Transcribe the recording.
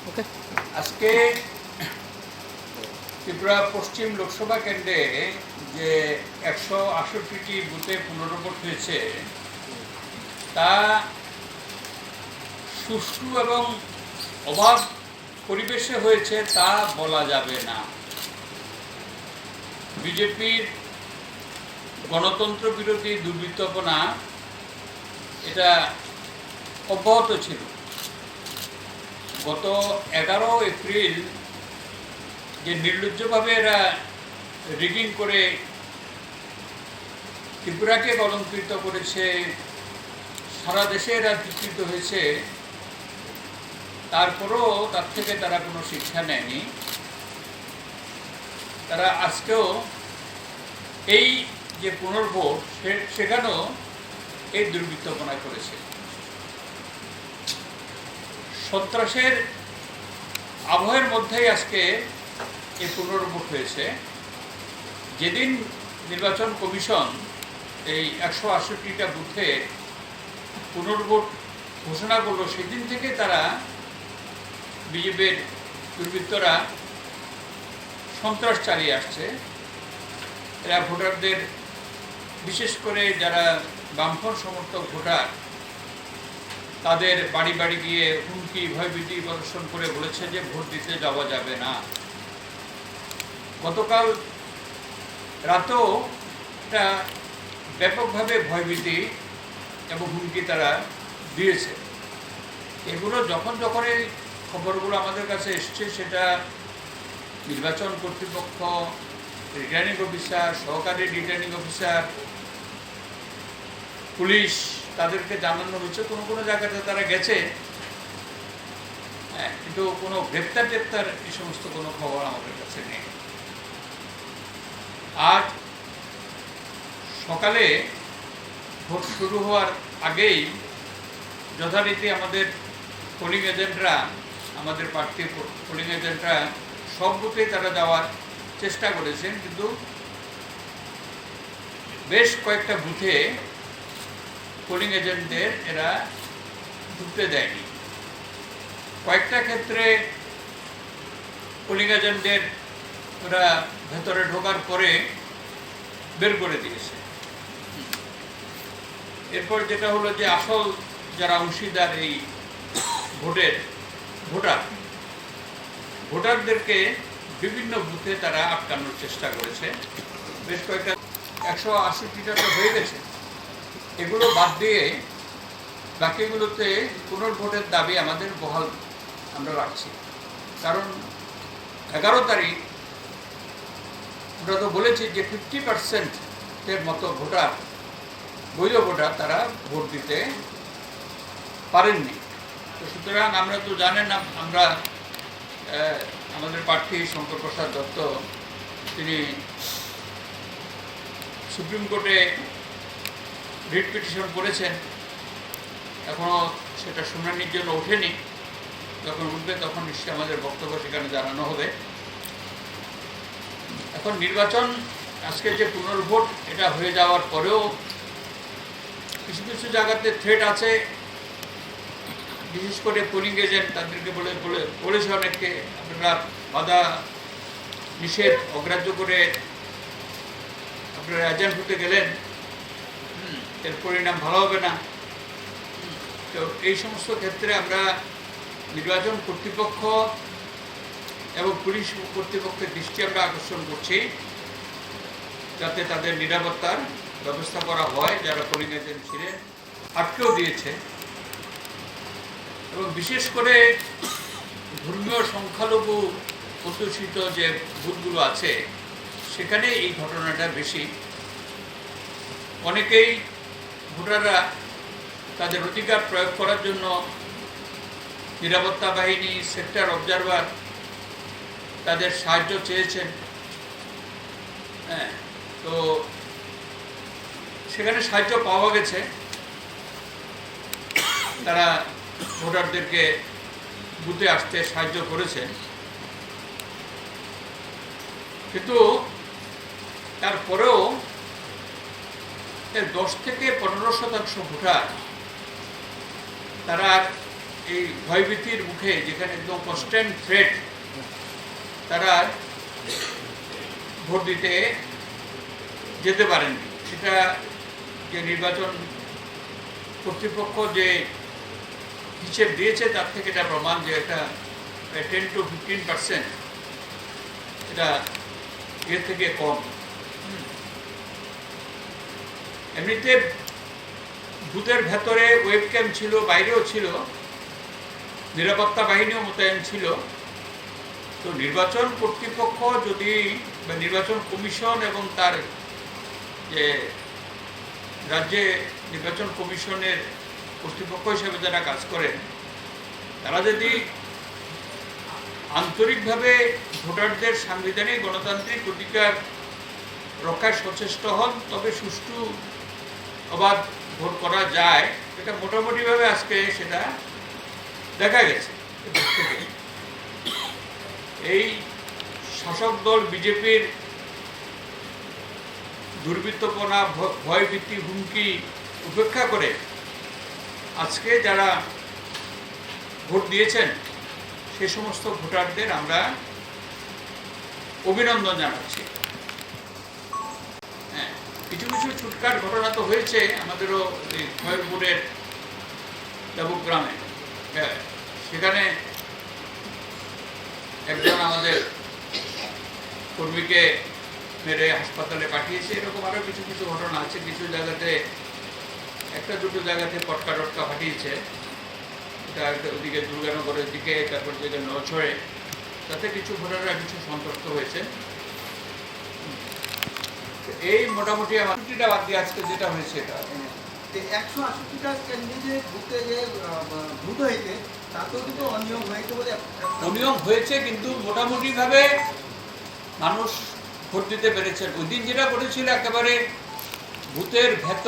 ওকে। আজকে ত্রিপুরা পশ্চিম লোকসভা কেন্দ্রে যে 168টি বুথে পুনর্ভোট হয়েছে তা সুষ্ঠু এবং অবাধ পরিবেশে হয়েছে তা বলা যাবে না। বিজেপির গণতন্ত্র বিরোধী দুর্বৃত্তপনা এটা অব্যাহত ছিল। গত 11 এপ্রিল যে নির্লজ্জভাবে এরা রিগিং করে ত্রিপুরাকে কলঙ্কিত করেছে, সারা দেশে এরা বিকৃত হয়েছে, তারপরও তার থেকে তারা কোনো শিক্ষা নেয়নি। তারা আজকেও এই যে পুনর্ভোট সেখানেও এই দুর্বৃত্তপনা করেছে। সন্ত্রাসের আবহের মধ্যেই আজকে এই পুনর্ভোট হয়েছে। যেদিন নির্বাচন কমিশন এই 168টা বুথে পুনর্ভোট ঘোষণা করলো সেদিন থেকে তারা বিজেপির দুর্বৃত্তরা সন্ত্রাস চালিয়ে আসছে। এরা ভোটারদের, বিশেষ করে যারা বামফ্রন্ট সমর্থক ভোটার, তাদের বাড়ি বাড়ি গিয়ে হুমকি ভয়ভীতি প্রদর্শন করে বলেছে যে ভোট দিতে যাওয়া যাবে না। গতকাল রাতেও একটা ব্যাপকভাবে ভয়ভীতি এবং হুমকি তারা দিয়েছে। এগুলো যখন যখন এই খবরগুলো আমাদের কাছে এসছে, সেটা নির্বাচন কর্তৃপক্ষ, রিটার্নিং অফিসার, সহকারী রিটার্নিং অফিসার, পুলিশ, তাদেরকে জানানো হয়েছে। কোনো কোনো জায়গাতে তারা গেছে, কিন্তু কোনো গ্রেপ্তার টেপ্তার এই সমস্ত কোনো খবর আমাদের কাছে নেই। আজ সকালে ভোট শুরু হওয়ার আগেই যথারীতি আমাদের পোলিং এজেন্টরা, আমাদের প্রার্থী পোলিং এজেন্টরা সব বুথে তারা যাওয়ার চেষ্টা করেছেন, কিন্তু বেশ কয়েকটা বুথে পোলিং এজেন্টদের এরা ঢুকতে দেয়নি। কয়েকটা ক্ষেত্রে পোলিং এজেন্টদের ওরা ভেতরে ঢোকার পরে বের করে দিয়েছে। এরপর যেটা হলো যে আসল যারা অংশীদার এই ভোটারদেরকে বিভিন্ন বুথে তারা আটকানোর চেষ্টা করেছে। বেশ কয়েকটা 168টা তো হয়ে গেছে। এগুলো বাদ দিয়ে বাকিগুলোতে পুনর্ভোটের দাবি আমাদের বহাল আমরা রাখছি। কারণ 11 তারিখ আমরা তো বলেছি যে 50%-এর মতো ভোটার, বৈধ ভোটার, তারা ভোট দিতে পারেননি। তো সুতরাং আমরা তো জানেন না, আমরা আমাদের প্রার্থী শঙ্কর প্রসাদ দত্ত, তিনি সুপ্রিম কোর্টে রিট পিটিশন করেছেন। এখনও সেটা শুনানির জন্য ওঠেনি। যখন উঠবে তখন নিশ্চয়ই আমাদের বক্তব্য সেখানে জানানো হবে। এখন নির্বাচন, আজকে যে পুনর্ভোট এটা হয়ে যাওয়ার পরেও কিছু কিছু জায়গাতে থ্রেট আছে। বিশেষ করে পোলিং এজেন্ট, তাদেরকে বলেছে অনেককে, আপনারা বাধা নিষেধ অগ্রাহ্য করে আপনারা এজেন্ট হতে গেলেন, এর পরিণাম ভালো হবে না। তো এই সমস্ত ক্ষেত্রে আমরা নির্বাচন কর্তৃপক্ষ এবং পুলিশ কর্তৃপক্ষের দৃষ্টি আমরা আকর্ষণ করছি, যাতে তাদের নিরাপত্তার ব্যবস্থা করা হয়। যারা পোলিং এজেন্ট ছিলেন আটকেও দিয়েছে, এবং বিশেষ করে ধর্মীয় সংখ্যালঘু অধ্যুষিত যে বুথগুলো আছে সেখানে এই ঘটনাটা বেশি। অনেকেই ভোটাররা তাদের অধিকার প্রয়োগ করার জন্য নিরাপত্তা বাহিনী, সেক্টর অবজারভার তাদের সাহায্য চেয়েছেন। তো সেখানে সাহায্য পাওয়া গেছে। তারা ভোটারদেরকে বুথে আসতে সাহায্য করেছেন, কিন্তু তারপরেও 10 থেকে 15% ভোটার তারা এই ভয়ভীতির মুখে, যেখানে একদম কনস্ট্যান্ট থ্রেট, তারা ভোট দিতে যেতে পারেননি। সেটা যে নির্বাচন কর্তৃপক্ষ যে হিসেব দিয়েছে তার থেকে এটা প্রমাণ যে এটা 10 to 15% এটা এর থেকে কম। এমনিতে বুথের ভেতরে ওয়েব ক্যাম ছিল, বাইরেও ছিল, নিরাপত্তা বাহিনীও মোতায়েন ছিল। তো নির্বাচন কর্তৃপক্ষ যদি বা নির্বাচন কমিশন এবং তার যে রাজ্যে নির্বাচন কমিশনের কর্তৃপক্ষ হিসেবে যারা কাজ করেন, তারা যদি আন্তরিকভাবে ভোটারদের সাংবিধানিক গণতান্ত্রিক অধিকার রক্ষায় সচেষ্ট হন, তবে সুষ্ঠু অবাধ ভোট করা যায়। এটা মোটামুটিভাবে আজকে সেটা দেখা গেছে। এই শাসক দল বিজেপির দুর্বৃত্তপনা, ভয়ভীতি, হুমকি উপেক্ষা করে আজকে যারা ভোট দিয়েছেন সে সমস্ত ভোটারদের আমরা অভিনন্দন জানাচ্ছি। হ্যাঁ, কিছু কিছু ছুটকাট ঘটনা তো হয়েছে আমাদেরও খয়েরপুরের দেবগ্রামে। সেখানে একজন আমাদের কর্মীকে মেরে হাসপাতালে পাঠিয়েছে। এরকম আরও কিছু কিছু ঘটনা আছে। কিছু জায়গাতে, একটা দুটো জায়গাতে পটকা টটকা ফাটিয়েছে। এটা ওদিকে দুর্গানগরের দিকে, তারপর যেটা নছড়ে, তাতে কিছু ভোটাররা কিছু সন্তুষ্ট হয়েছে। এই মোটামুটি আমার ছুটিটা বাদ দিয়ে আজকে যেটা হয়েছে এটা 168টা ক্যান্ডিডেট বুথে যে ভোট হয়েছে তাতেও কিন্তু অনিয়ম হয়েছে বলে অনিয়ম হয়েছে, কিন্তু মোটামুটিভাবে মানুষ ভোট দিতে পেরেছেন। ওই দিন যেটা করেছিল একেবারে বুথের ভেতর